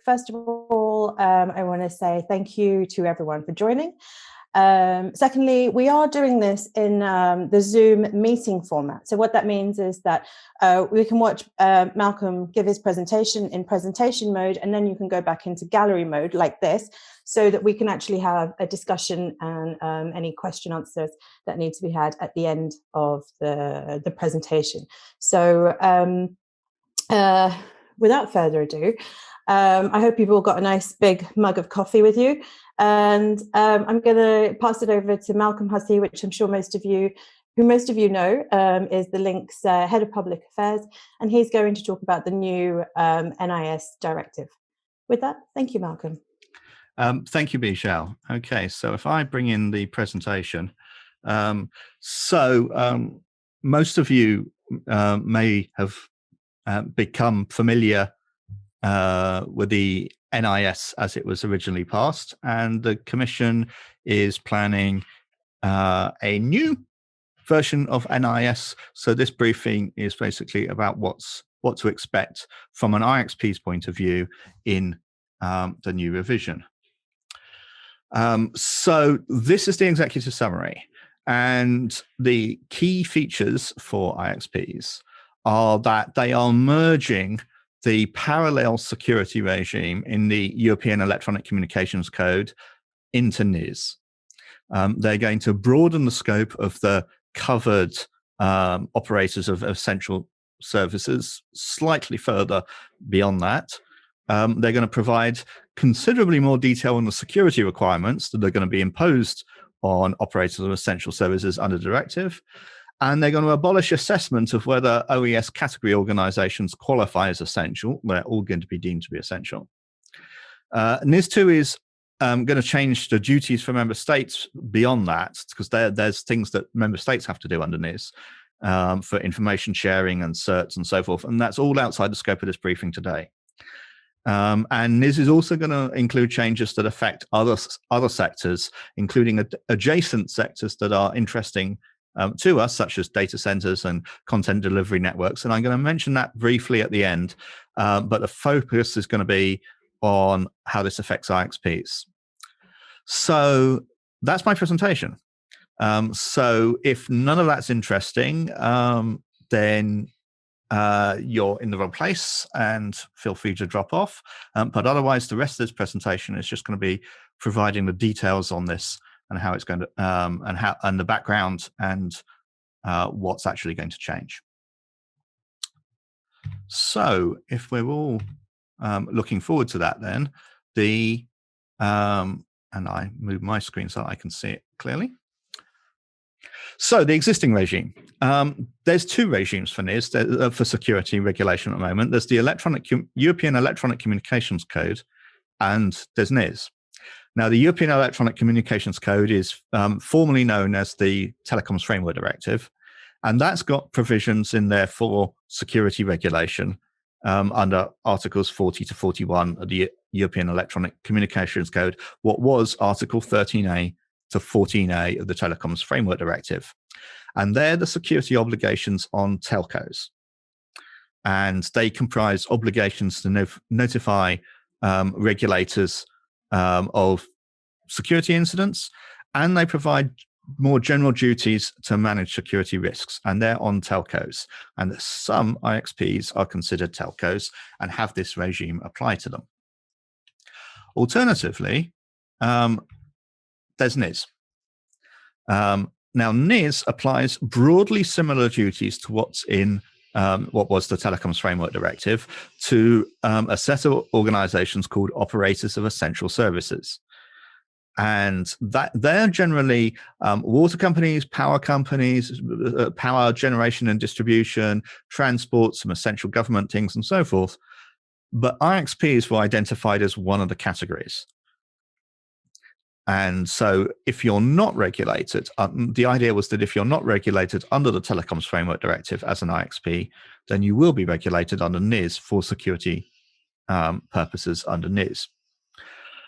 First of all, I want to say thank you to everyone for joining. Secondly, we are doing this in the Zoom meeting format. So what that means is that we can watch Malcolm give his presentation in presentation mode, and then you can go back into gallery mode like this, so that we can actually have a discussion and any question answers that need to be had at the end of the presentation. So without further ado, I hope you've all got a nice big mug of coffee with you. And I'm going to pass it over to Malcolm Hutty, which I'm sure most of you know, is the LINX Head of Public Affairs, and he's going to talk about the new NIS Directive. With that, thank you, Malcolm. Thank you, Michelle. Okay, so if I bring in the presentation, most of you may have become familiar with the NIS as it was originally passed, and the Commission is planning a new version of NIS. So this briefing is basically about what to expect from an IXP's point of view in the new revision. So this is the executive summary, and the key features for IXPs are that they are merging the parallel security regime in the European Electronic Communications Code into NIS. They're going to broaden the scope of the covered operators of essential services slightly further beyond that. They're going to provide considerably more detail on the security requirements that are going to be imposed on operators of essential services under directive. And they're going to abolish assessment of whether OES category organizations qualify as essential. They're all going to be deemed to be essential. NIS2 is going to change the duties for member states beyond that, because there's things that member states have to do under NIS for information sharing and certs and so forth. And that's all outside the scope of this briefing today. And NIS is also going to include changes that affect other sectors, including adjacent sectors that are interesting to us, such as data centers and content delivery networks. And I'm going to mention that briefly at the end, but the focus is going to be on how this affects IXPs. So that's my presentation. So if none of that's interesting, then you're in the wrong place and feel free to drop off. But otherwise, the rest of this presentation is just going to be providing the details on this and how it's going to, and the background and what's actually going to change. So if we're all looking forward to that, then and I move my screen so I can see it clearly. So the existing regime, there's two regimes for NIS, for security regulation at the moment. There's the European Electronic Communications Code, and there's NIS. Now, the European Electronic Communications Code is formally known as the Telecoms Framework Directive, and that's got provisions in there for security regulation under Articles 40 to 41 of the European Electronic Communications Code, what was Article 13A to 14A of the Telecoms Framework Directive. And they're the security obligations on telcos. And they comprise obligations to notify regulators of security incidents, and they provide more general duties to manage security risks, and they're on telcos. And some IXPs are considered telcos and have this regime apply to them. Alternatively, there's NIS. Now, NIS applies broadly similar duties to what's in what was the Telecoms Framework Directive to a set of organizations called Operators of Essential Services. And that they're generally water companies, power generation and distribution, transport, some essential government things, and so forth. But IXPs were identified as one of the categories. And so if you're not regulated, the idea was that if you're not regulated under the Telecoms Framework Directive as an IXP, then you will be regulated under NIS for security purposes under NIS.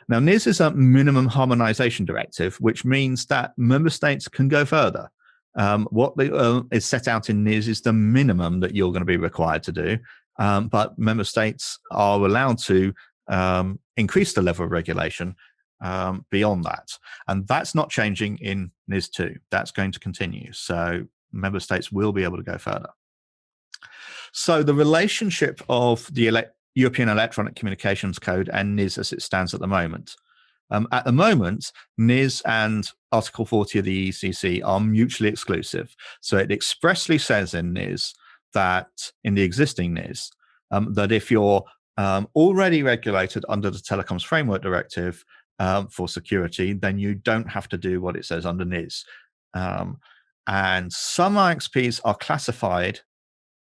Now, NIS is a minimum harmonization directive, which means that member states can go further. What is set out in NIS is the minimum that you're going to be required to do, but member states are allowed to increase the level of regulation beyond that. And that's not changing in NIS2. That's going to continue. So member states will be able to go further. So the relationship of the European Electronic Communications Code and NIS as it stands at the moment. At the moment, NIS and Article 40 of the ECC are mutually exclusive. So it expressly says in NIS that, in the existing NIS, that if you're already regulated under the Telecoms Framework Directive for security, then you don't have to do what it says under NIS. And some IXPs are classified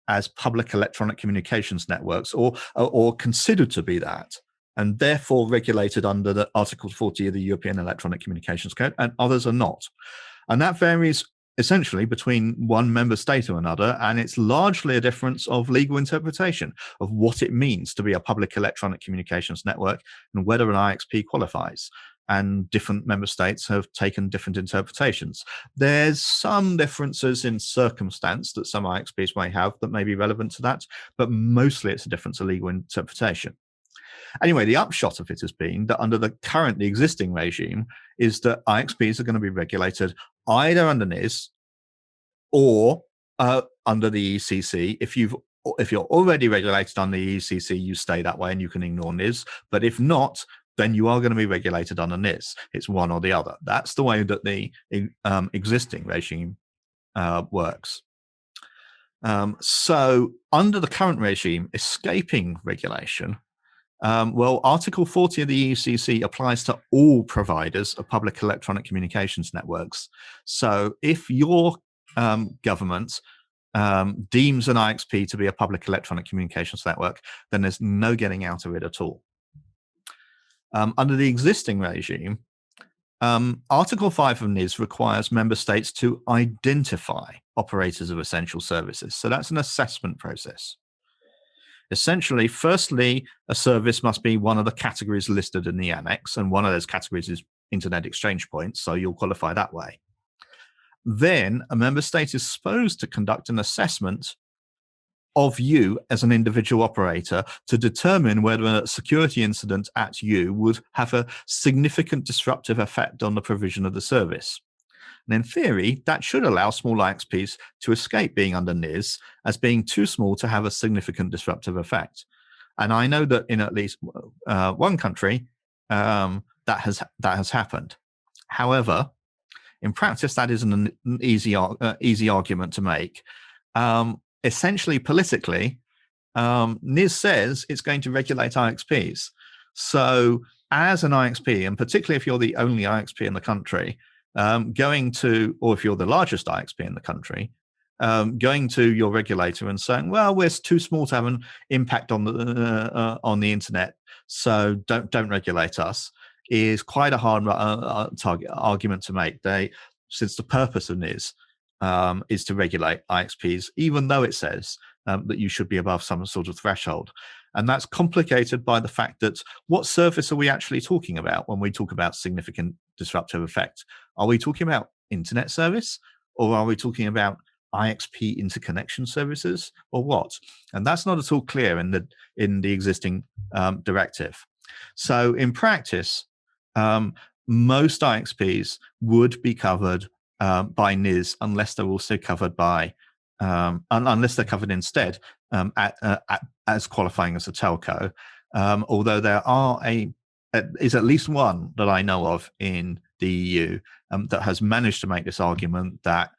as public electronic communications networks, or considered to be that, and therefore regulated under the Article 40 of the European Electronic Communications Code, and others are not. And that varies essentially between one member state or another, and it's largely a difference of legal interpretation of what it means to be a public electronic communications network and whether an IXP qualifies. And different member states have taken different interpretations. There's some differences in circumstance that some IXPs may have that may be relevant to that, but mostly it's a difference of legal interpretation. Anyway, the upshot of it has been that under the currently existing regime is that IXPs are going to be regulated either under NIS or under the ECC. If you're already regulated under the ECC, you stay that way and you can ignore NIS. But if not, then you are going to be regulated under NIS. It's one or the other. That's the way that the existing regime works. So under the current regime, escaping regulation, well, Article 40 of the ECC applies to all providers of public electronic communications networks. So if your government deems an IXP to be a public electronic communications network, then there's no getting out of it at all. Under the existing regime, Article 5 of NIS requires member states to identify operators of essential services. So that's an assessment process. Essentially, firstly, a service must be one of the categories listed in the annex, and one of those categories is internet exchange points, so you'll qualify that way. Then a member state is supposed to conduct an assessment of you as an individual operator to determine whether a security incident at you would have a significant disruptive effect on the provision of the service. And in theory, that should allow small IXPs to escape being under NIS as being too small to have a significant disruptive effect. And I know that in at least one country, that has happened. However, in practice, that isn't an easy argument to make. Essentially, politically, NIS says it's going to regulate IXPs. So as an IXP, and particularly if you're the only IXP in the country, or if you're the largest IXP in the country, going to your regulator and saying, well, we're too small to have an impact on the internet, so don't regulate us, is quite a hard argument to make. Since the purpose of NIS is to regulate IXPs, even though it says that you should be above some sort of threshold. And that's complicated by the fact that what service are we actually talking about when we talk about significant disruptive effect? Are we talking about internet service, or are we talking about IXP interconnection services, or what? And that's not at all clear in the existing directive. So in practice, most IXPs would be covered by NIS unless they're also covered by unless they're covered instead as qualifying as a telco. Although there is at least one that I know of in the EU that has managed to make this argument that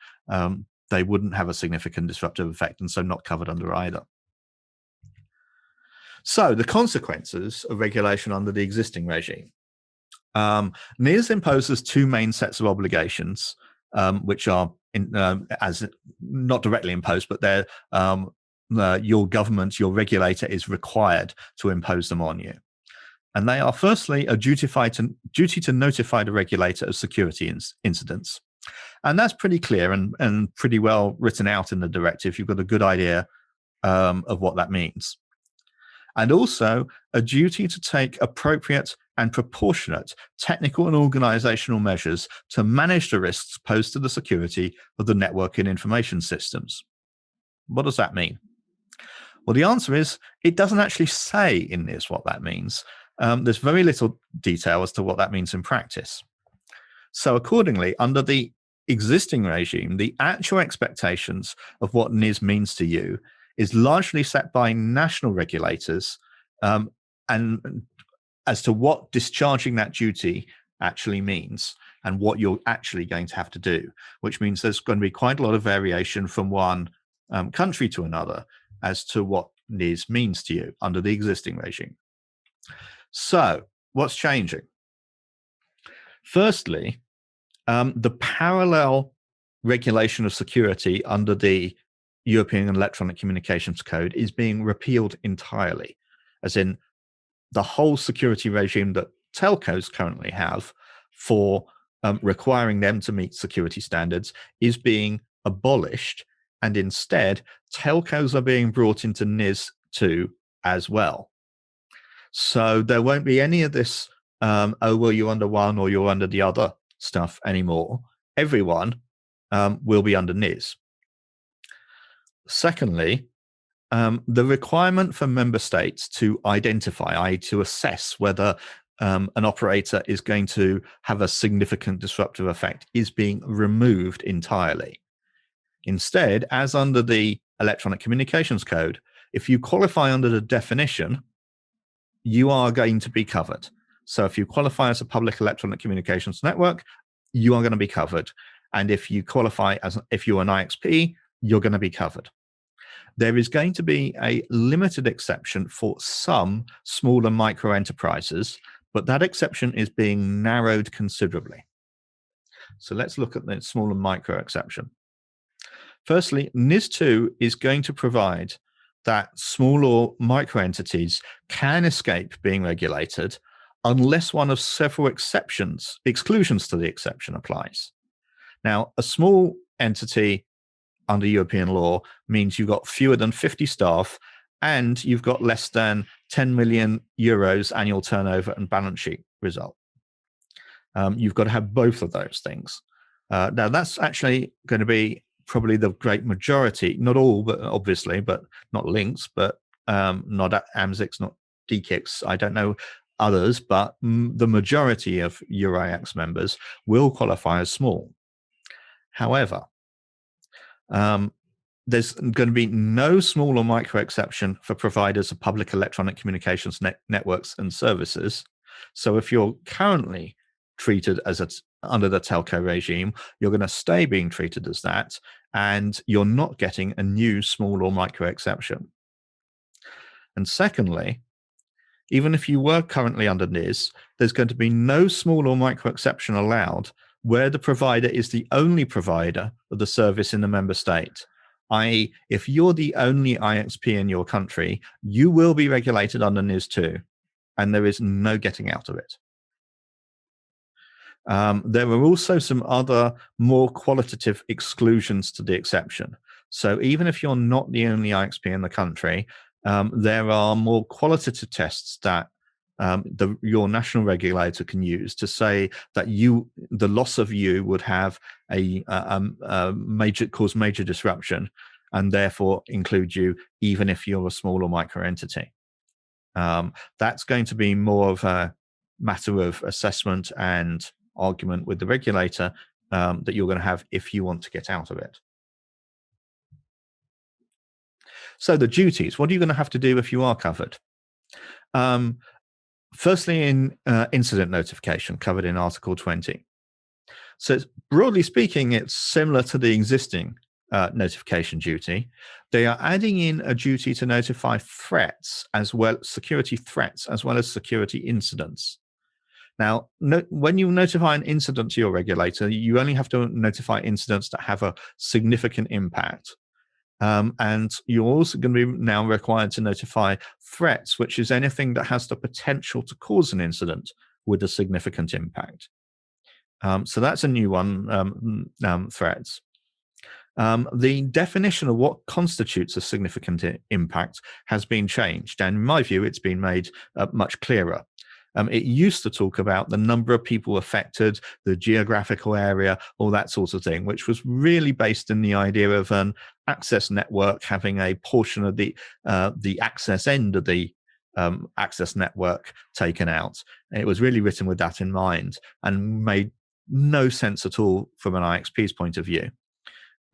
they wouldn't have a significant disruptive effect, and so not covered under either. So the consequences of regulation under the existing regime. NIS imposes two main sets of obligations, which are as not directly imposed, but they're your government, your regulator is required to impose them on you. And they are firstly a duty to notify the regulator of security incidents. And that's pretty clear and pretty well written out in the directive. You've got a good idea of what that means. And also a duty to take appropriate and proportionate technical and organizational measures to manage the risks posed to the security of the network and information systems. What does that mean? Well, the answer is it doesn't actually say in this what that means. there's very little detail as to what that means in practice. So accordingly, under the existing regime, the actual expectations of what NIS means to you is largely set by national regulators, and as to what discharging that duty actually means and what you're actually going to have to do, which means there's going to be quite a lot of variation from one country to another as to what NIS means to you under the existing regime. So what's changing? Firstly, the parallel regulation of security under the European Electronic Communications Code is being repealed entirely, as in the whole security regime that telcos currently have for requiring them to meet security standards is being abolished, and instead telcos are being brought into NIS2 as well. So there won't be any of this, oh, well, you're under one or you're under the other stuff anymore. Everyone will be under NIS. Secondly, the requirement for member states to identify, i.e. to assess whether an operator is going to have a significant disruptive effect is being removed entirely. Instead, as under the Electronic Communications Code, if you qualify under the definition, you are going to be covered. So if you qualify as a public electronic communications network, you are going to be covered. And if you qualify as, if you're an IXP, you're going to be covered. There is going to be a limited exception for some small and micro enterprises, but that exception is being narrowed considerably. So let's look at the small and micro exception. Firstly, NIS2 is going to provide that small or micro entities can escape being regulated unless one of several exclusions to the exception applies. Now, a small entity under European law means you've got fewer than 50 staff and you've got less than 10 million euros annual turnover and balance sheet result. You've got to have both of those things. Now, that's actually going to be probably the great majority, not all, but obviously, but not LINX, but not AMSICs, not DKICs. I don't know others, but the majority of EURIX members will qualify as small. However, there's going to be no small or micro exception for providers of public electronic communications networks and services. So if you're currently treated as under the telco regime, you're going to stay being treated as that, and you're not getting a new small or micro exception. And secondly, even if you were currently under NIS, there's going to be no small or micro exception allowed where the provider is the only provider of the service in the member state. I.e., if you're the only IXP in your country, you will be regulated under NIS2, and there is no getting out of it. There are also some other more qualitative exclusions to the exception. So even if you're not the only IXP in the country, there are more qualitative tests that your national regulator can use to say that the loss of you would have cause major disruption, and therefore include you even if you're a small or micro entity. That's going to be more of a matter of assessment and argument with the regulator that you're going to have if you want to get out of it. So the duties, what are you going to have to do if you are covered? Firstly, in incident notification covered in Article 20. So broadly speaking, it's similar to the existing notification duty. They are adding in a duty to notify threats as well, security threats, as well as security incidents. Now, when you notify an incident to your regulator, you only have to notify incidents that have a significant impact. And you're also going to be now required to notify threats, which is anything that has the potential to cause an incident with a significant impact. So that's a new one, threats. The definition of what constitutes a significant impact has been changed. And in my view, it's been made much clearer. It used to talk about the number of people affected, the geographical area, all that sort of thing, which was really based in the idea of an access network having a portion of the access end of the access network taken out. And it was really written with that in mind and made no sense at all from an IXP's point of view.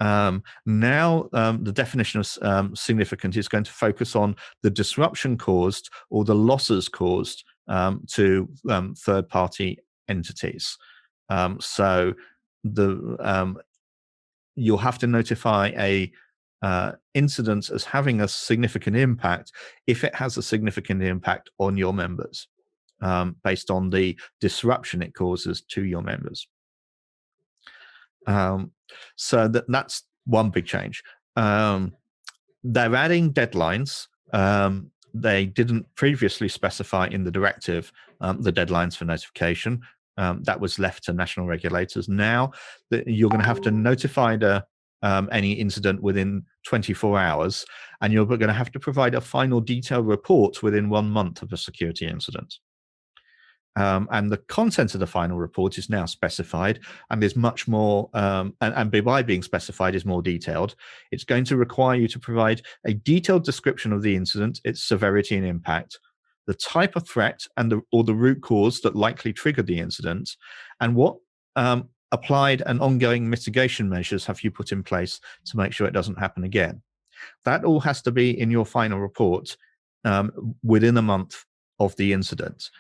Now, the definition of significant is going to focus on the disruption caused or the losses caused to third-party entities. So you'll have to notify a incident as having a significant impact if it has a significant impact on your members, based on the disruption it causes to your members. So that's one big change. They're adding deadlines. They didn't previously specify in the directive the deadlines for notification. That was left to national regulators. Now you're going to have to notify any incident within 24 hours, and you're going to have to provide a final detailed report within 1 month of a security incident. And the content of the final report is now specified and is much more, and by being specified is more detailed. It's going to require you to provide a detailed description of the incident, its severity and impact, the type of threat or the root cause that likely triggered the incident, and what applied and ongoing mitigation measures have you put in place to make sure it doesn't happen again. That all has to be in your final report within a month of the incident.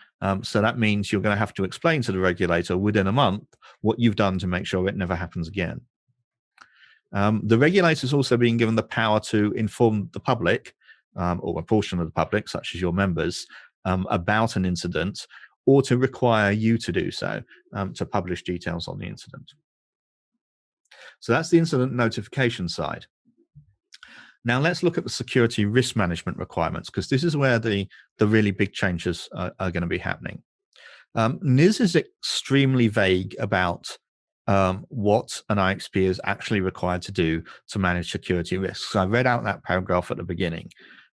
So that means you're going to have to explain to the regulator within a month what you've done to make sure it never happens again. The regulator is also being given the power to inform the public, or a portion of the public, such as your members, about an incident, or to require you to do so, to publish details on the incident. So that's the incident notification side. Now let's look at the security risk management requirements, because this is where the really big changes are going to be happening. NIS is extremely vague about what an IXP is actually required to do to manage security risks. I read out that paragraph at the beginning,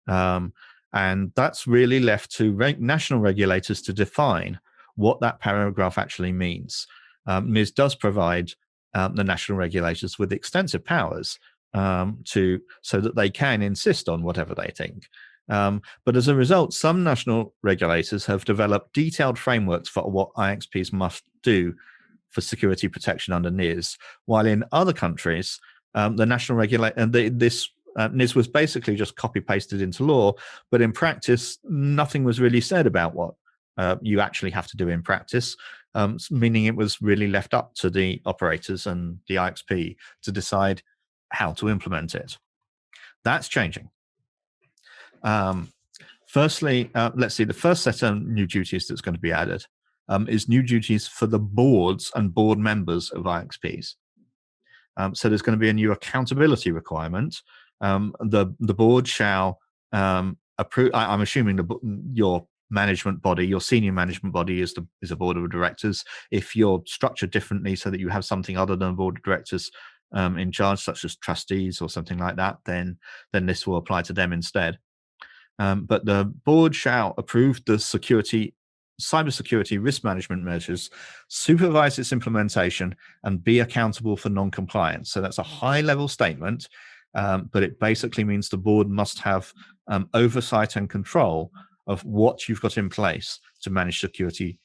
and that's really left to national regulators to define what that paragraph actually means. NIS does provide the national regulators with extensive powers so that they can insist on whatever they think. But as a result, some national regulators have developed detailed frameworks for what IXPs must do for security protection under NIS, while in other countries, the national regulator, NIS was basically just copy-pasted into law, but in practice, nothing was really said about what you actually have to do in practice, meaning it was really left up to the operators and the IXP to decide how to implement it. That's changing. Firstly, let's see, the first set of new duties that's going to be added is new duties for the boards and board members of IXPs. So there's going to be a new accountability requirement. The board shall approve. I'm assuming your management body, your senior management body is a board of directors. If you're structured differently so that you have something other than a board of directors in charge, such as trustees or something like that, then this will apply to them instead. But the board shall approve the cybersecurity risk management measures, supervise its implementation, and be accountable for non-compliance. So that's a high-level statement, but it basically means the board must have oversight and control of what you've got in place to manage cybersecurity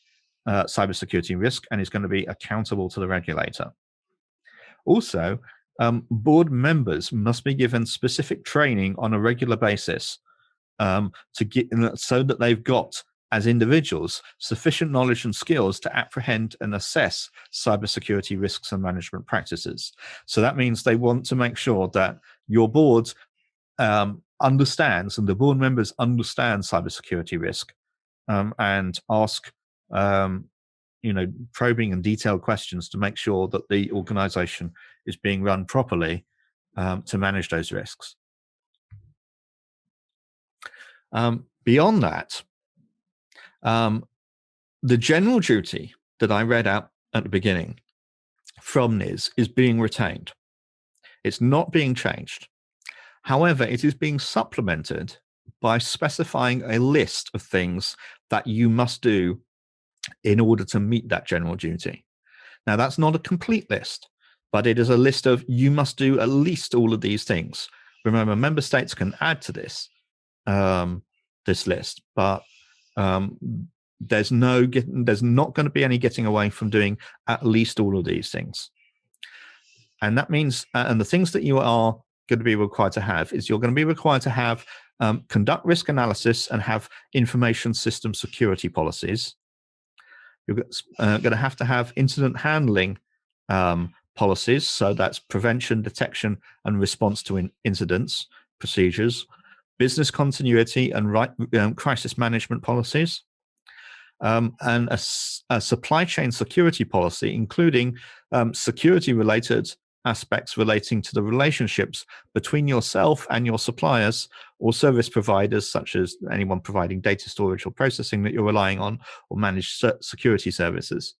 risk, and is going to be accountable to the regulator. Also, board members must be given specific training on a regular basis so that they've got, as individuals, sufficient knowledge and skills to apprehend and assess cybersecurity risks and management practices. So that means they want to make sure that your board understands, and the board members understand cybersecurity risk, and ask probing and detailed questions to make sure that the organization is being run properly to manage those risks. Beyond that, the general duty that I read out at the beginning from NIS is being retained. It's not being changed. However, it is being supplemented by specifying a list of things that you must do in order to meet that general duty. Now, that's not a complete list, but it is a list of you must do at least all of these things. Remember, member states can add to this, this list, but there's not going to be any getting away from doing at least all of these things. And that means, and the things that you are going to be required to have is you're going to be required to have conduct risk analysis and have information system security policies. You're going to have incident handling policies. So that's prevention, detection, and response to incidents, procedures, business continuity and crisis management policies, and a supply chain security policy, including security-related aspects relating to the relationships between yourself and your suppliers or service providers, such as anyone providing data storage or processing that you're relying on, or managed security services.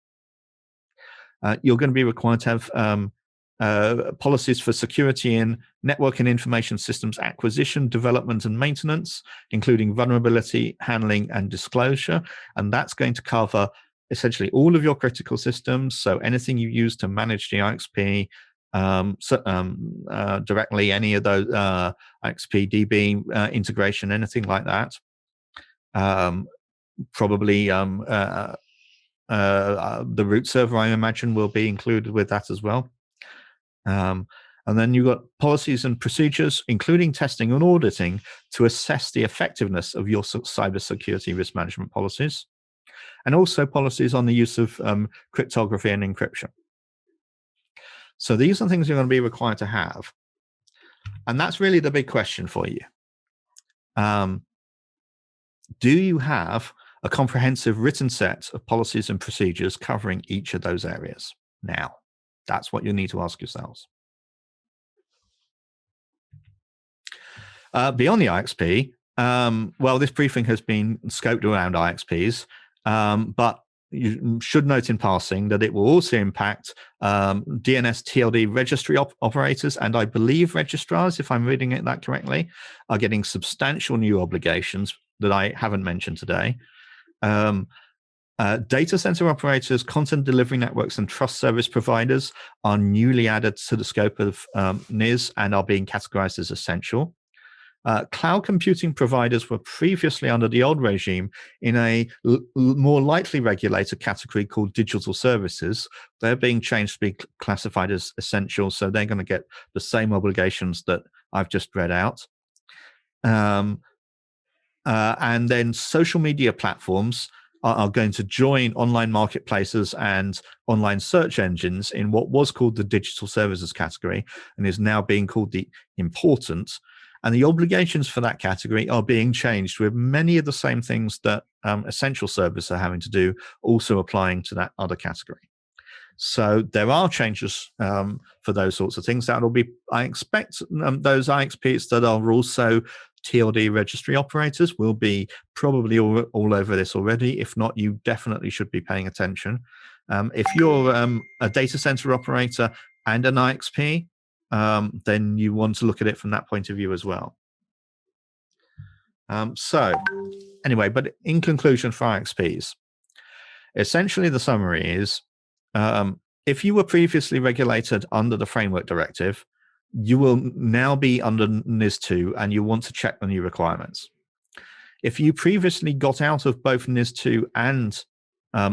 You're going to be required to have policies for security in network and information systems acquisition, development, and maintenance, including vulnerability handling and disclosure. And that's going to cover essentially all of your critical systems. So anything you use to manage the IXP, directly, any of those IXP DB integration, anything like that. Probably the root server, I imagine, will be included with that as well. And then you've got policies and procedures, including testing and auditing, to assess the effectiveness of your cybersecurity risk management policies, and also policies on the use of cryptography and encryption. So these are things you're going to be required to have. And that's really the big question for you. Do you have a comprehensive written set of policies and procedures covering each of those areas? Now, that's what you need to ask yourselves. Beyond the IXP, well, this briefing has been scoped around IXPs, but you should note in passing that it will also impact DNS TLD registry operators, and I believe registrars, if I'm reading it that correctly, are getting substantial new obligations that I haven't mentioned today. Data center operators, content delivery networks, and trust service providers are newly added to the scope of NIS and are being categorized as essential. Cloud computing providers were previously under the old regime in a more lightly regulated category called digital services. They're being changed to be classified as essential, so they're going to get the same obligations that I've just read out. And then social media platforms are going to join online marketplaces and online search engines in what was called the digital services category and is now being called the important. And the obligations for that category are being changed, with many of the same things that essential services are having to do also applying to that other category. So there are changes for those sorts of things. That'll be, I expect, those IXPs that are also TLD registry operators will be probably all over this already. If not, you definitely should be paying attention. If you're a data center operator and an IXP, then you want to look at it from that point of view as well. So anyway, but in conclusion for IXPs, essentially the summary is, if you were previously regulated under the Framework Directive, you will now be under NIS2 and you want to check the new requirements. If you previously got out of both NIS2 and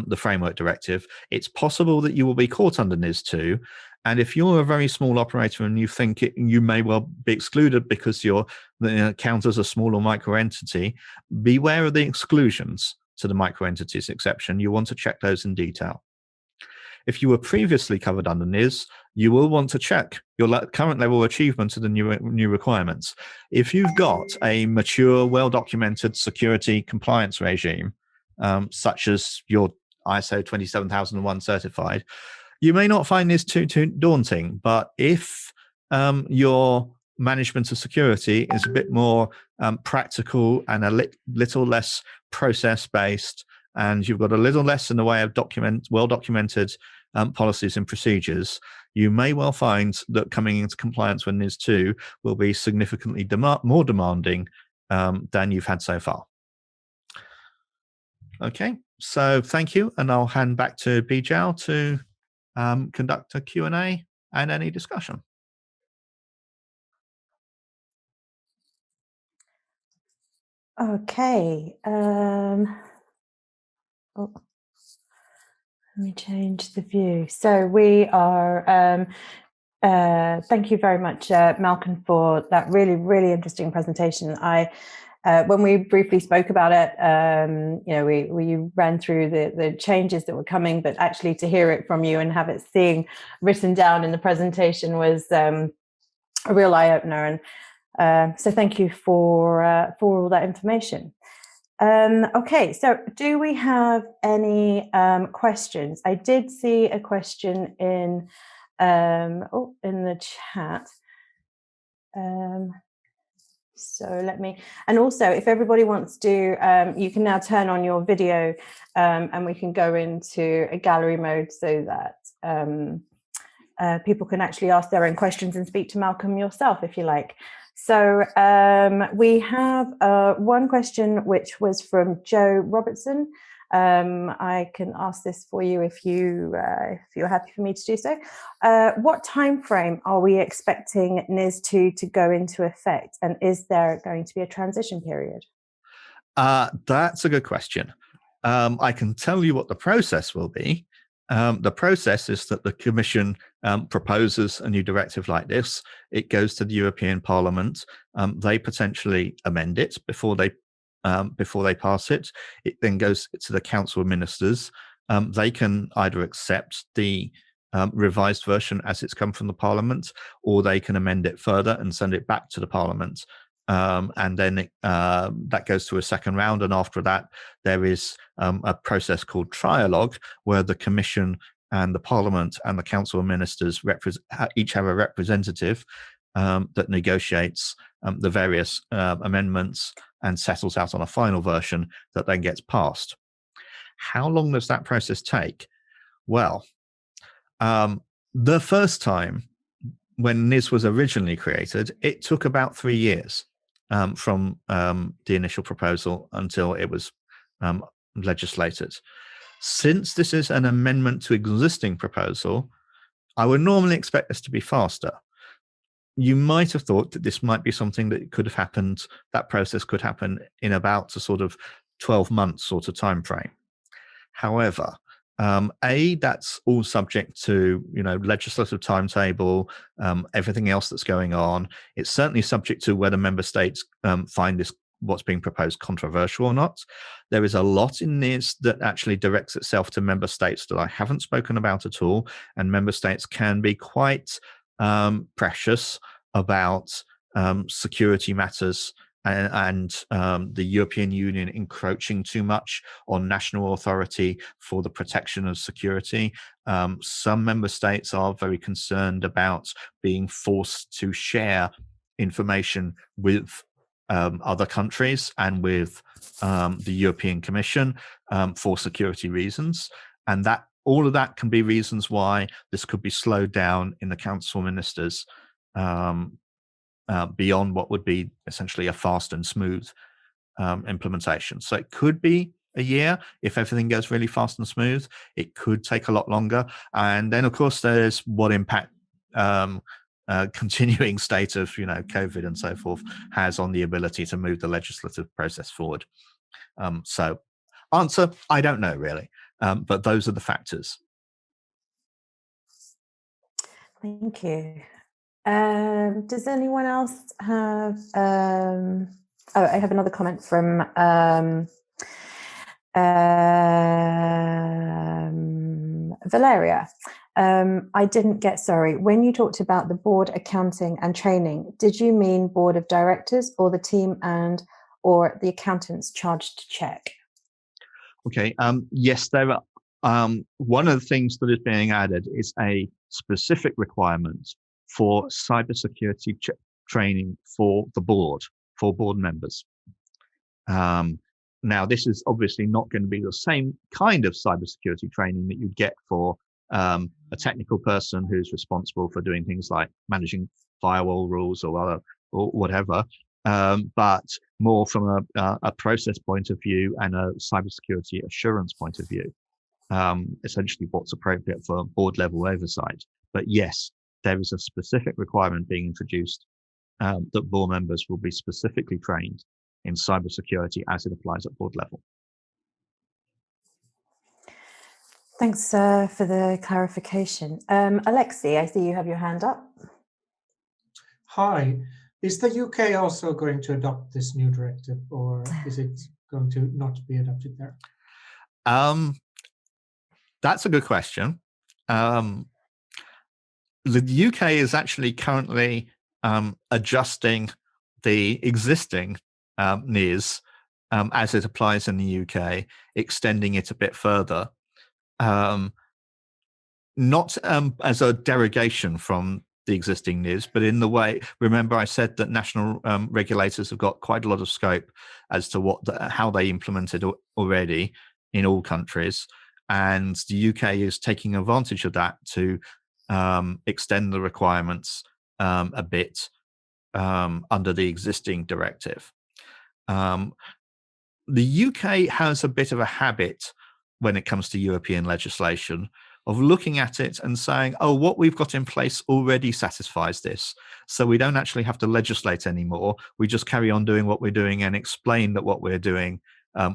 the Framework Directive, it's possible that you will be caught under NIS2. And if you're a very small operator and you think you may well be excluded because your count as a small or micro entity, beware of the exclusions to the micro entities exception. You want to check those in detail. If you were previously covered under NIS, you will want to check your current level of achievement of the new requirements. If you've got a mature, well-documented security compliance regime, such as your ISO 27001 certified, you may not find this too daunting. But if your management of security is a bit more practical and a little less process-based, and you've got a little less in the way of well-documented policies and procedures, you may well find that coming into compliance with NIS2 will be significantly more demanding than you've had so far. Okay, so thank you, and I'll hand back to Bijal to conduct a Q&A and any discussion. Okay. Oh, let me change the view. So we are. Thank you very much, Malcolm, for that really, really interesting presentation. When we briefly spoke about it, we ran through the changes that were coming, but actually to hear it from you and have it written down in the presentation was a real eye opener. And so thank you for all that information. Okay, so do we have any questions? I did see a question in the chat. So let me, and also if everybody wants to, you can now turn on your video and we can go into a gallery mode so that people can actually ask their own questions and speak to Malcolm yourself if you like. So we have one question which was from Joe Robertson. I can ask this for you if you're happy for me to do so. What time frame are we expecting NIS2 to go into effect, and is there going to be a transition period? That's a good question. I can tell you what the process will be. The process is that the Commission proposes a new directive like this. It goes to the European Parliament. They potentially amend it before they pass it. It then goes to the Council of Ministers. They can either accept the revised version as it's come from the Parliament, or they can amend it further and send it back to the Parliament. And then that goes to a second round, and after that there is a process called trialogue, where the Commission and the Parliament and the Council of Ministers each have a representative that negotiates the various amendments and settles out on a final version that then gets passed. How long does that process take? Well, the first time when NIS was originally created, it took about 3 years from the initial proposal until it was legislated. Since this is an amendment to existing proposal, I would normally expect this to be faster. You might have thought that this might be something that could have happened, that process could happen in about a sort of 12 months sort of time frame. However, that's all subject to legislative timetable, everything else that's going on. It's certainly subject to whether member states find what's being proposed controversial or not. There is a lot in this that actually directs itself to member states that I haven't spoken about at all, and member states can be quite precious about security matters and the European Union encroaching too much on national authority for the protection of security. Some member states are very concerned about being forced to share information with other countries and with the European Commission for security reasons. And that all of that can be reasons why this could be slowed down in the Council of Ministers beyond what would be essentially a fast and smooth implementation. So it could be a year if everything goes really fast and smooth. It could take a lot longer. And then, of course, there's what impact continuing state of COVID and so forth has on the ability to move the legislative process forward. So answer, I don't know really, but those are the factors. Thank you. Does anyone else have oh, I have another comment from Valeria. I didn't get, sorry, when you talked about the board accounting and training, did you mean board of directors or the team or the accountants charged to check? Okay, yes, there are. One of the things that is being added is a specific requirement for cybersecurity training for the board, for board members. Now, this is obviously not going to be the same kind of cybersecurity training that you'd get for a technical person who's responsible for doing things like managing firewall rules or whatever, but more from a process point of view and a cybersecurity assurance point of view. Essentially what's appropriate for board level oversight. But yes, there is a specific requirement being introduced that board members will be specifically trained in cybersecurity as it applies at board level. Thanks for the clarification. Alexi, I see you have your hand up. Hi. Is the UK also going to adopt this new directive, or is it going to not be adopted there? That's a good question. The UK is actually currently adjusting the existing NIS as it applies in the UK, extending it a bit further. Not as a derogation from the existing NIS, but in the way, remember I said that national regulators have got quite a lot of scope as to how they implement it already in all countries. And the UK is taking advantage of that to extend the requirements a bit under the existing directive. The UK has a bit of a habit when it comes to European legislation of looking at it and saying, oh, what we've got in place already satisfies this. So we don't actually have to legislate anymore. We just carry on doing what we're doing and explain that what we're doing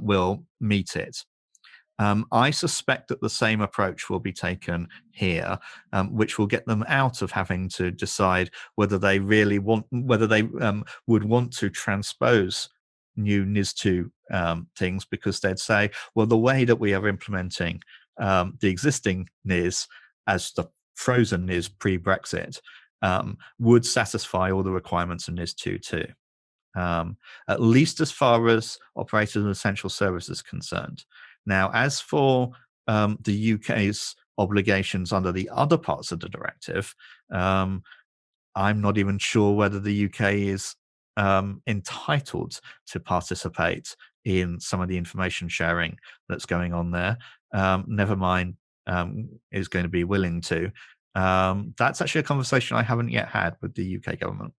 will meet it. I suspect that the same approach will be taken here, which will get them out of having to decide whether they really want, whether they would want to transpose new NIS2 things, because they'd say, well, the way that we are implementing the existing NIS as the frozen NIS pre-Brexit would satisfy all the requirements of NIS2 too. At least as far as operators of essential services concerned. Now, as for the UK's obligations under the other parts of the directive, I'm not even sure whether the UK is entitled to participate in some of the information sharing that's going on there. Never mind is going to be willing to. That's actually a conversation I haven't yet had with the UK government.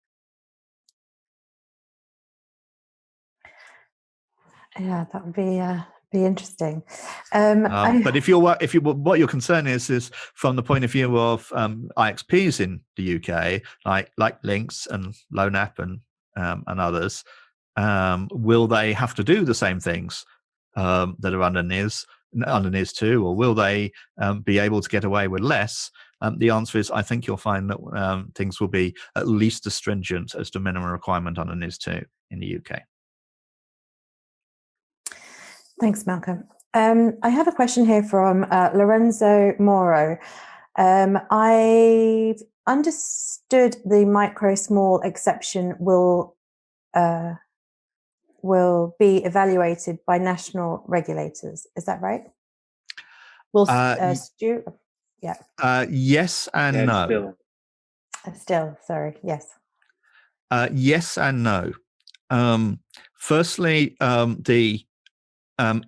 Yeah, that would be interesting. But if what your concern is from the point of view of IXPs in the UK, like LINX and LoanApp and others, will they have to do the same things that are under NIS2, or will they be able to get away with less? The answer is, I think you'll find that things will be at least as stringent as the minimum requirement under NIS2 in the UK. Thanks, Malcolm. I have a question here from Lorenzo Moro. I've understood the micro-small exception will be evaluated by national regulators. Is that right? Will Stu? Yeah. Yes and no. Still, sorry. Yes. Yes and no. Firstly,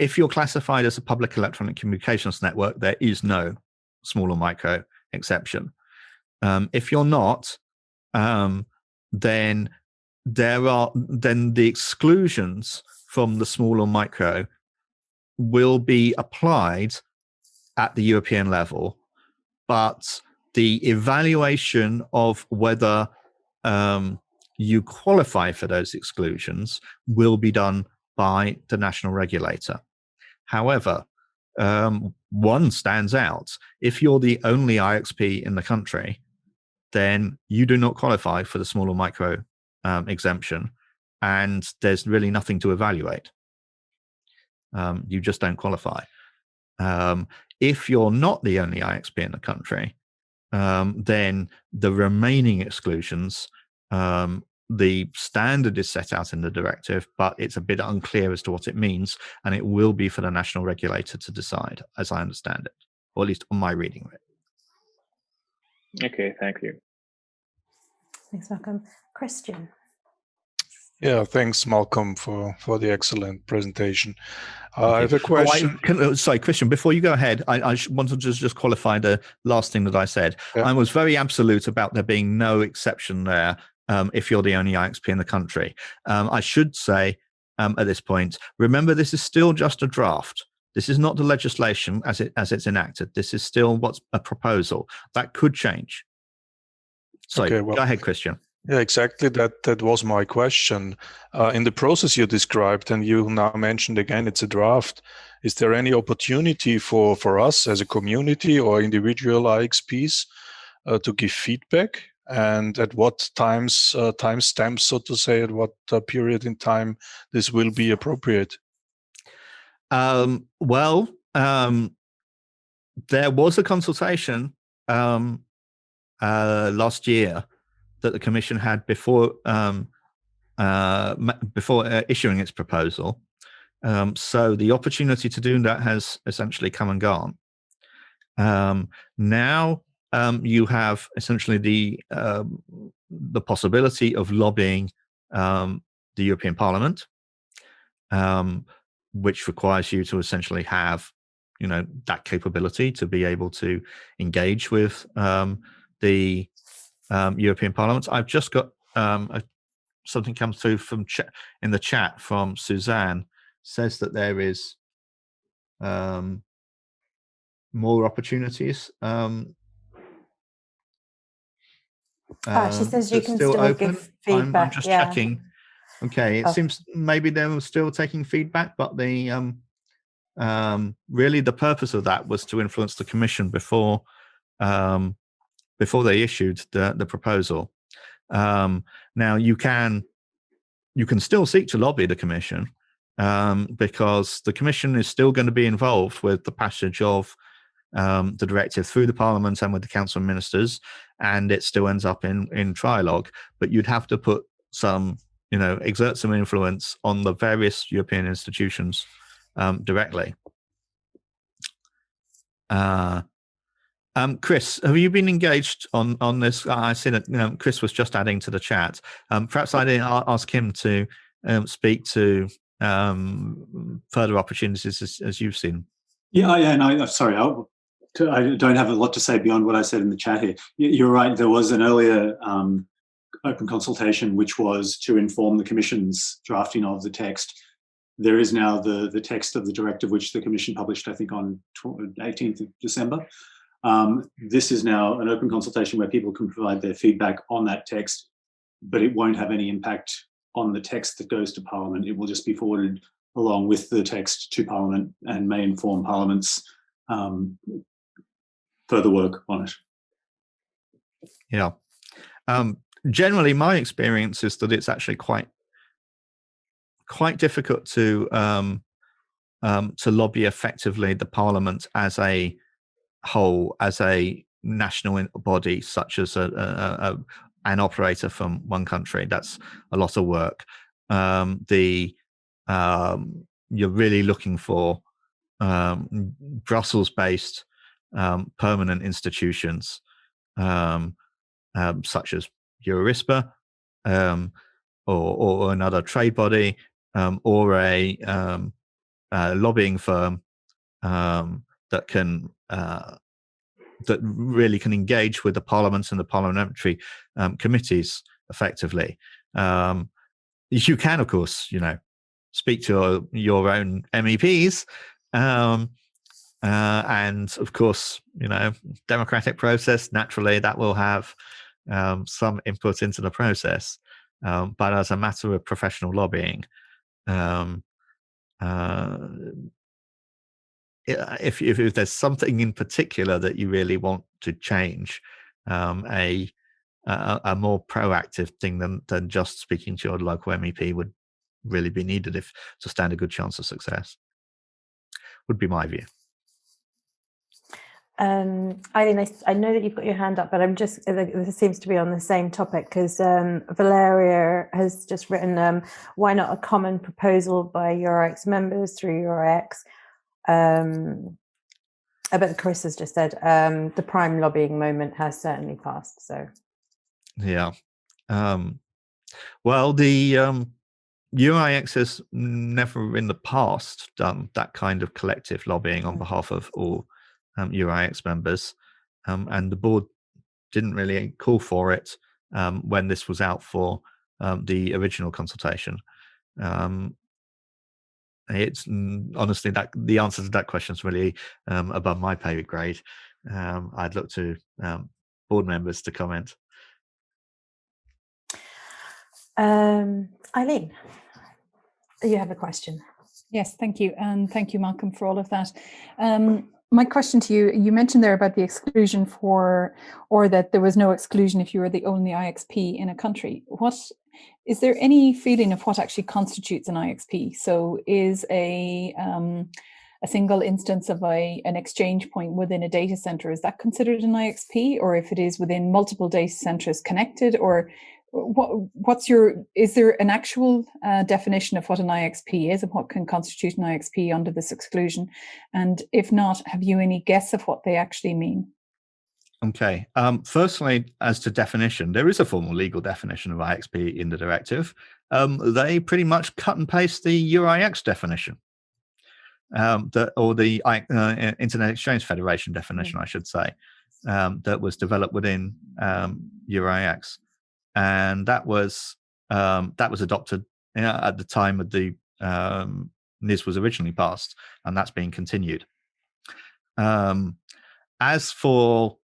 if you're classified as a public electronic communications network, there is no small or micro exception. If you're not, then the exclusions from the small or micro will be applied at the European level, but the evaluation of whether you qualify for those exclusions will be done by the national regulator. However, one stands out. If you're the only IXP in the country, then you do not qualify for the small or micro exemption, and there's really nothing to evaluate. You just don't qualify. If you're not the only IXP in the country, then the remaining exclusions, the standard is set out in the directive, but it's a bit unclear as to what it means, and it will be for the national regulator to decide, as I understand it, or at least on my reading of it. Okay, thank you. Thanks, Malcolm. Christian. Yeah, thanks, Malcolm, for the excellent presentation. I have a question. Sorry, Christian, before you go ahead, I wanted to just qualify the last thing that I said. Yeah. I was very absolute about there being no exception there if you're the only IXP in the country. I should say at this point, remember, this is still just a draft. This is not the legislation as it's enacted. This is still what's a proposal. That could change. So okay, well, go ahead, Christian. Yeah, exactly. That was my question. In the process you described, and you now mentioned again, it's a draft. Is there any opportunity for us as a community or individual IXPs to give feedback? And at what time stamps, so to say, at what period in time this will be appropriate? Well, there was a consultation last year that the Commission had before issuing its proposal. So the opportunity to do that has essentially come and gone. Now you have essentially the possibility of lobbying the European Parliament, which requires you to essentially have, that capability to be able to engage with the European Parliament. I've just got something comes through from in the chat from Suzanne, says that there is more opportunities. She says you can still give feedback. I'm just checking. Okay, it seems maybe they were still taking feedback, but the really the purpose of that was to influence the Commission before they issued the proposal. Now you can still seek to lobby the Commission because the Commission is still going to be involved with the passage of the directive through the Parliament and with the Council of Ministers, and it still ends up in trialogue. But you'd have to put some, exert some influence on the various European institutions directly. Chris, have you been engaged on this? I see that Chris was just adding to the chat. Perhaps I'd ask him to speak to further opportunities as you've seen. Yeah, no, sorry, I don't have a lot to say beyond what I said in the chat here. You're right, there was an earlier open consultation which was to inform the Commission's drafting of the text. There is now the text of the directive which the Commission published, I think, on 18th of December. This is now an open consultation where people can provide their feedback on that text, but it won't have any impact on the text that goes to Parliament. It will just be forwarded along with the text to Parliament and may inform Parliament's further work on it. Yeah. Generally, my experience is that it's actually quite difficult to lobby effectively the Parliament as a whole, as a national body, such as an operator from one country. That's a lot of work. You're really looking for Brussels-based permanent institutions, such as EURISPA, or another trade body, or a lobbying firm that really can engage with the Parliament and the parliamentary committees effectively. You can, of course, speak to your own MEPs, and of course, democratic process, naturally that will have some input into the process. But as a matter of professional lobbying, if there's something in particular that you really want to change, a more proactive thing than just speaking to your local MEP would really be needed to stand a good chance of success. Would be my view. Eileen, I know that you've got your hand up, but this seems to be on the same topic because Valeria has just written, why not a common proposal by EURIX members through EURIX? But Chris has just said the prime lobbying moment has certainly passed. So, yeah. Well, the EURIX has never in the past done that kind of collective lobbying on behalf of all EURIX members, and the board didn't really call for it when this was out for the original consultation. It's honestly that the answer to that question is really above my pay grade. I'd look to board members to comment. Eileen, you have a question. Yes, thank you. And thank you, Malcolm, for all of that. My question to you, you mentioned there about the exclusion for, or that there was no exclusion if you were the only IXP in a country. Is there any feeling of what actually constitutes an IXP? So is a single instance of an exchange point within a data center, is that considered an IXP? Or if it is within multiple data centers connected, or is there an actual definition of what an IXP is and what can constitute an IXP under this exclusion? And if not, have you any guess of what they actually mean? Okay. Firstly, as to definition, there is a formal legal definition of IXP in the directive. They pretty much cut and paste the EURIX definition, or the Internet Exchange Federation definition, I should say, that was developed within EURIX. And that was adopted at the time of the NIS was originally passed, and that's being continued. As for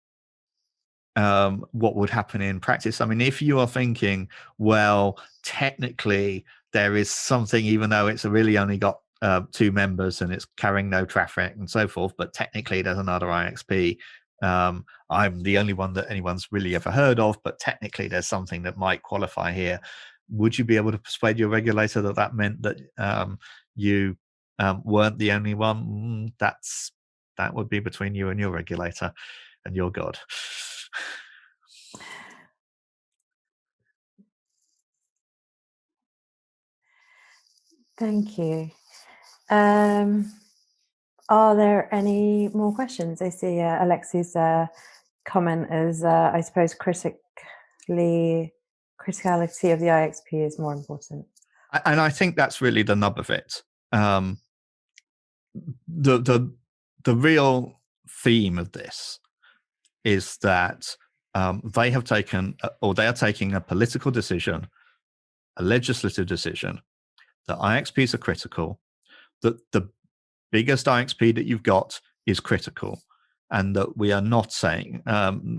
what would happen in practice, I mean, if you are thinking, well, technically there is something, even though it's really only got 2 members and it's carrying no traffic and so forth, but technically there's another IXP. I'm the only one that anyone's really ever heard of, but technically there's something that might qualify here. Would you be able to persuade your regulator that that meant that you weren't the only one? That would be between you and your regulator and your God. Thank you. Are there any more questions? I see Alexi's comment is, I suppose, criticality of the IXP is more important. And I think that's really the nub of it. The real theme of this is that they have taken, or they are taking a political decision, a legislative decision, that IXPs are critical, that the biggest IXP that you've got is critical, and that we are not saying,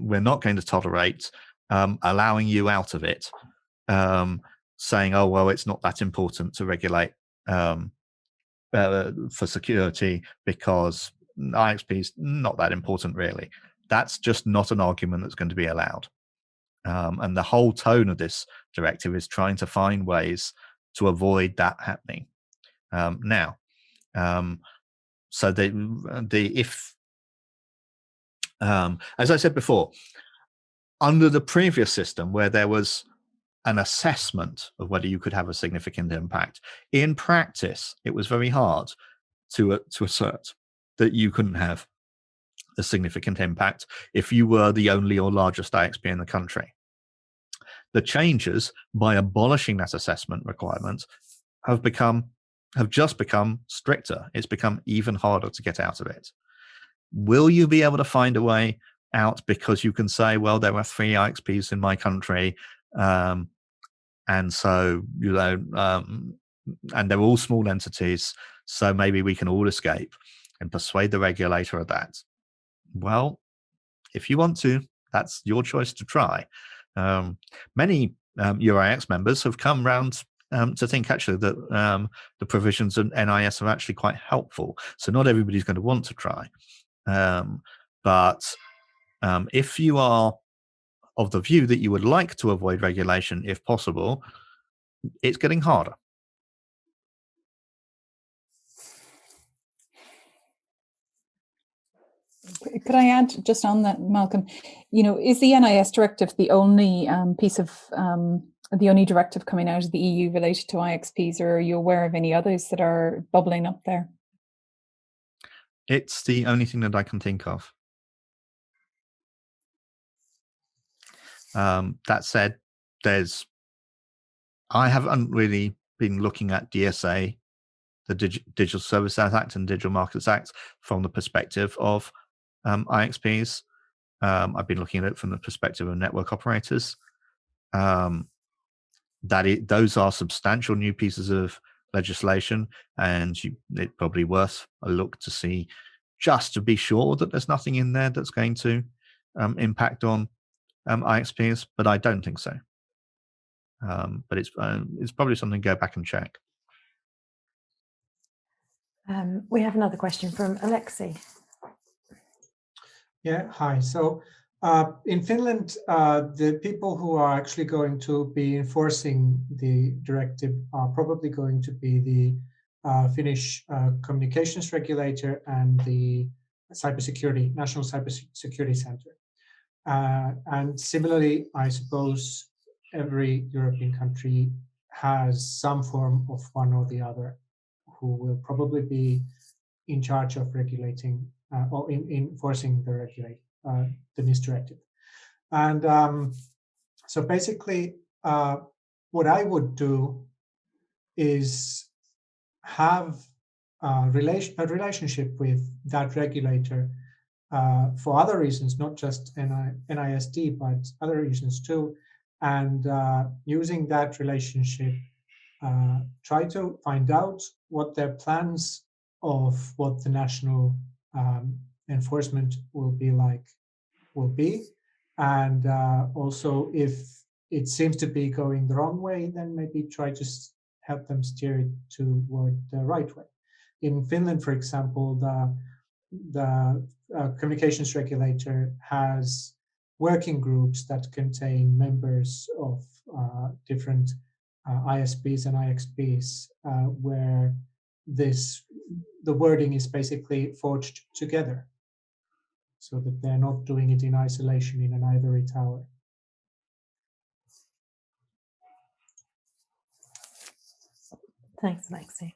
we're not going to tolerate allowing you out of it, saying, oh, well, it's not that important to regulate for security because IXP is not that important, really. That's just not an argument that's going to be allowed. And the whole tone of this directive is trying to find ways to avoid that happening. So as I said before, under the previous system where there was an assessment of whether you could have a significant impact, in practice, it was very hard to assert that you couldn't have a significant impact if you were the only or largest IXP in the country. The changes, by abolishing that assessment requirement, have just become stricter. It's become even harder to get out of it. Will you be able to find a way out because you can say, well, there are 3 IXPs in my country, and so, and they're all small entities, so maybe we can all escape, and persuade the regulator of that? Well, if you want to, that's your choice to try. Many EURIX members have come round to think actually that the provisions of NIS are actually quite helpful. So not everybody's going to want to try. But if you are of the view that you would like to avoid regulation if possible, it's getting harder. Could I add just on that, Malcolm? Is the NIS Directive the only piece of the only directive coming out of the EU related to IXPs, or are you aware of any others that are bubbling up there? It's the only thing that I can think of. That said, I haven't really been looking at DSA, the Digital Services Act and Digital Markets Act, from the perspective of IXPs. I've been looking at it from the perspective of network operators. Those are substantial new pieces of legislation, and it's probably worth a look to see, just to be sure that there's nothing in there that's going to impact on IXPs, but I don't think so. but it's probably something to go back and check. We have another question from Alexei. Yeah, hi. So in Finland, the people who are actually going to be enforcing the directive are probably going to be the Finnish communications regulator and the National Cybersecurity Center. And similarly, I suppose every European country has some form of one or the other who will probably be in charge of regulating or enforcing the NIS Directive. And so basically, what I would do is have a relationship with that regulator for other reasons, not just NISD, but other reasons too. And using that relationship, try to find out what their plans of what the national enforcement will be. And also, if it seems to be going the wrong way, then maybe try to help them steer it toward the right way. In Finland, for example, the communications regulator has working groups that contain members of different ISPs and IXPs, where the wording is basically forged together, so that they're not doing it in isolation in an ivory tower. Thanks, Alexei.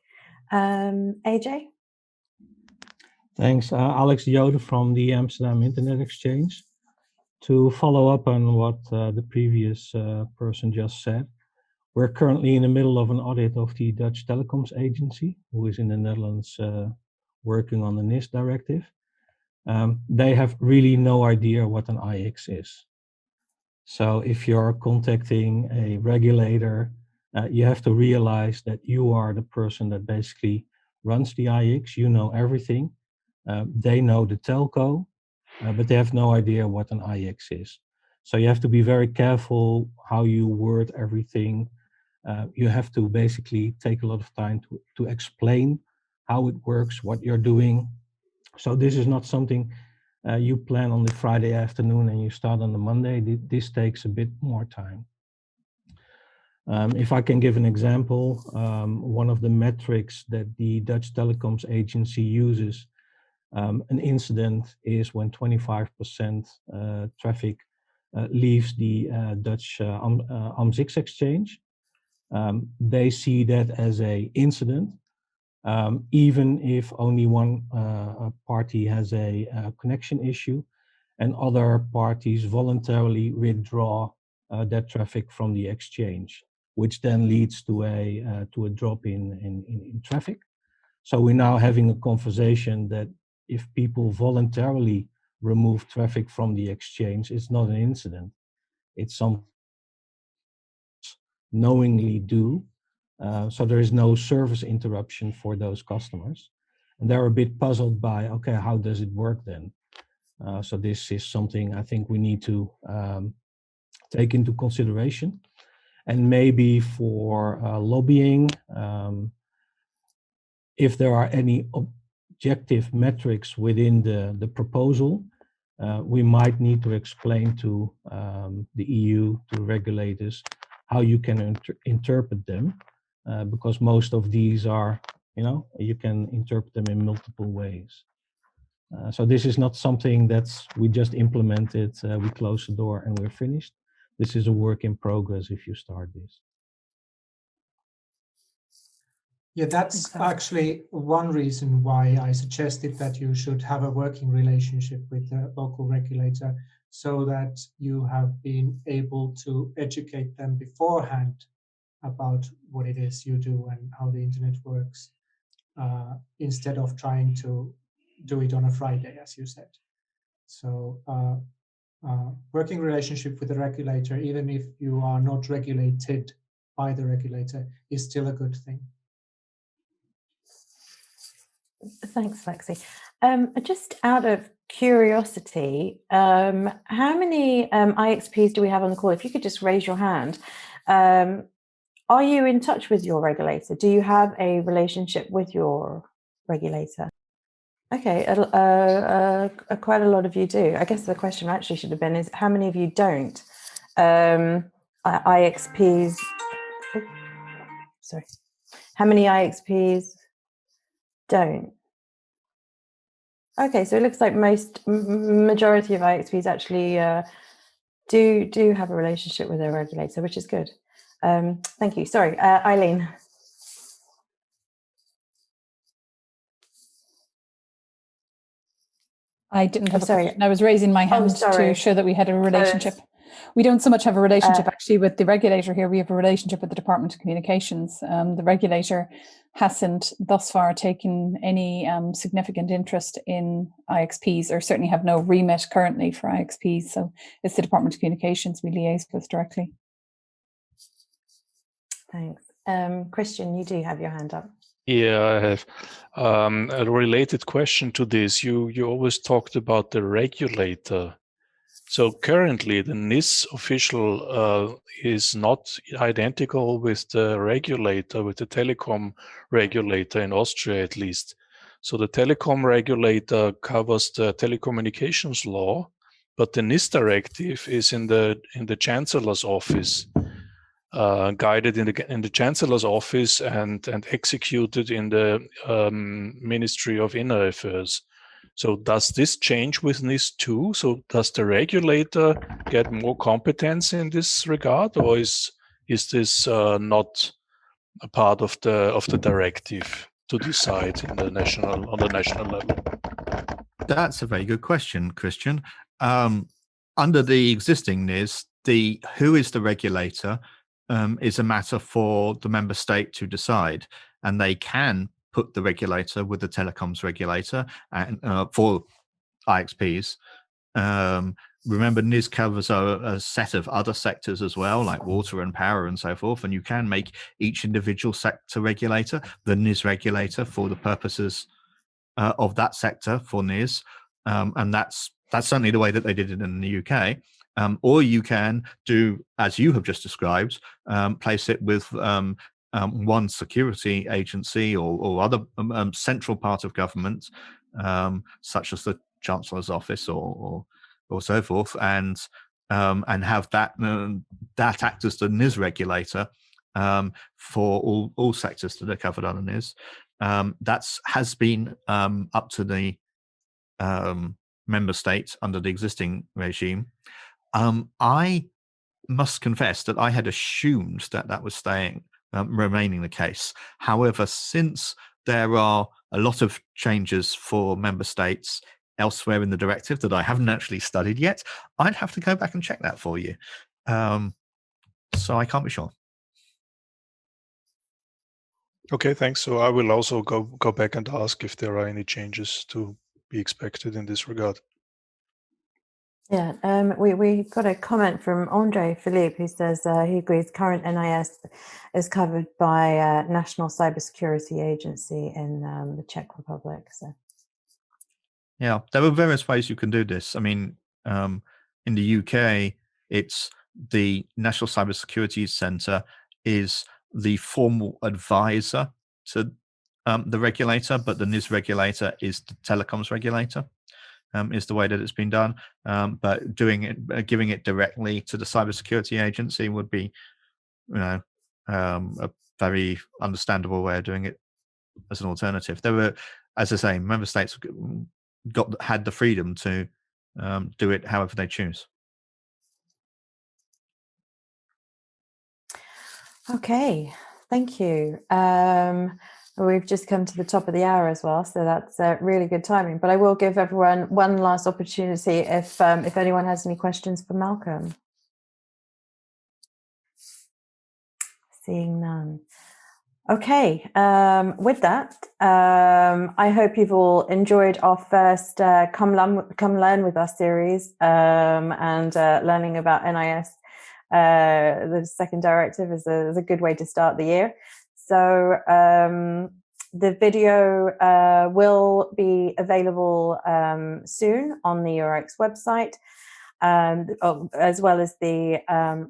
AJ? Thanks. Alex Jode from the Amsterdam Internet Exchange. To follow up on what the previous person just said, we're currently in the middle of an audit of the Dutch Telecoms Agency, who is in the Netherlands working on the NIS Directive. They have really no idea what an IX is. So if you're contacting a regulator, you have to realize that you are the person that basically runs the IX. You know everything. They know the telco, but they have no idea what an IX is. So you have to be very careful how you word everything. You have to basically take a lot of time to explain how it works, what you're doing. So this is not something you plan on the Friday afternoon and you start on the Monday. This takes a bit more time. If I can give an example, one of the metrics that the Dutch Telecoms Agency uses, an incident is when 25% traffic leaves the Dutch AMS-X exchange. They see that as an incident, even if only one party has a connection issue and other parties voluntarily withdraw that traffic from the exchange, which then leads to a drop in traffic. So we're now having a conversation that if people voluntarily remove traffic from the exchange, it's not an incident. It's something knowingly do. So there is no service interruption for those customers. And they're a bit puzzled by, okay, how does it work then? So this is something I think we need to take into consideration. And maybe for lobbying, if there are any objective metrics within the proposal, we might need to explain to the EU, to regulators, how you can interpret them, because most of these are, you can interpret them in multiple ways. So this is not something that's we just implemented, we close the door and we're finished. This is a work in progress if you start this. Yeah, that's actually one reason why I suggested that you should have a working relationship with the local regulator, so that you have been able to educate them beforehand about what it is you do and how the internet works, instead of trying to do it on a Friday, as you said. So working relationship with the regulator, even if you are not regulated by the regulator, is still a good thing. Thanks, Lexi. Just out of curiosity, how many IXPs do we have on the call? If you could just raise your hand. Are you in touch with your regulator? Do you have a relationship with your regulator? Okay, quite a lot of you do. I guess the question actually should have been is how many of you don't? IXPs, sorry. How many IXPs don't? Okay, so it looks like majority of IXPs actually do have a relationship with their regulator, which is good. Thank you. Sorry, Eileen. I didn't have a question. I was raising my hand to show that we had a relationship. We don't so much have a relationship actually with the regulator here. We have a relationship with the Department of Communications. The regulator hasn't thus far taken any significant interest in IXPs, or certainly have no remit currently for IXPs. So it's the Department of Communications we liaise with directly. Thanks. Christian, you do have your hand up. Yeah, I have a related question to this. You always talked about the regulator. So currently the NIS official is not identical with the regulator, with the telecom regulator in Austria at least. So the telecom regulator covers the telecommunications law, but the NIS directive is in the Chancellor's office. Guided in the Chancellor's office and executed in the Ministry of Inner Affairs. So does this change with NIS2? So does the regulator get more competence in this regard, or is this not a part of the directive to decide on the national level? That's a very good question, Christian. Under the existing NIS, who is the regulator is a matter for the member state to decide, and they can put the regulator with the telecoms regulator and for IXPs. Remember, NIS covers a set of other sectors as well, like water and power and so forth, and you can make each individual sector regulator the NIS regulator for the purposes of that sector for NIS, and that's certainly the way that they did it in the UK. Or you can do, as you have just described, place it with one security agency or other central part of government, such as the Chancellor's office or so forth, and have that act as the NIS regulator for all sectors that are covered under NIS. That has been up to the member states under the existing regime. I must confess that I had assumed that was remaining the case. However, since there are a lot of changes for member states elsewhere in the directive that I haven't actually studied yet, I'd have to go back and check that for you. So I can't be sure. Okay, thanks. So I will also go back and ask if there are any changes to be expected in this regard. Yeah, we got a comment from Andre Philippe, who says he agrees current NIS is covered by National Cybersecurity Agency in the Czech Republic. So, yeah, there are various ways you can do this. I mean, in the UK, it's the National Cybersecurity Centre is the formal advisor to the regulator, but the NIS regulator is the telecoms regulator. Is the way that it's been done, but giving it directly to the cybersecurity agency would be, a very understandable way of doing it as an alternative. There were, as I say, member states had the freedom to do it however they choose. Okay, thank you. We've just come to the top of the hour as well, so that's really good timing. But I will give everyone one last opportunity if anyone has any questions for Malcolm. Seeing none. Okay, with that, I hope you've all enjoyed our first Come Learn With Us series and learning about NIS. The second directive is a good way to start the year. So the video will be available soon on the EURIX website, as well as the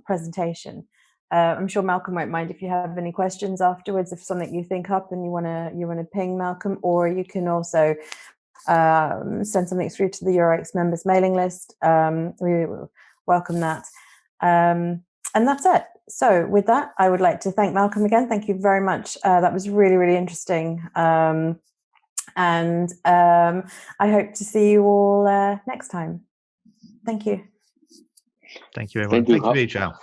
presentation. I'm sure Malcolm won't mind if you have any questions afterwards, if something you think up and you wanna ping Malcolm, or you can also send something through to the EuroIX members mailing list. We welcome that. And that's it. So with that, I would like to thank Malcolm again. Thank you very much. That was really, really interesting. And I hope to see you all next time. Thank you. Thank you, everyone. Thank you, Rachel.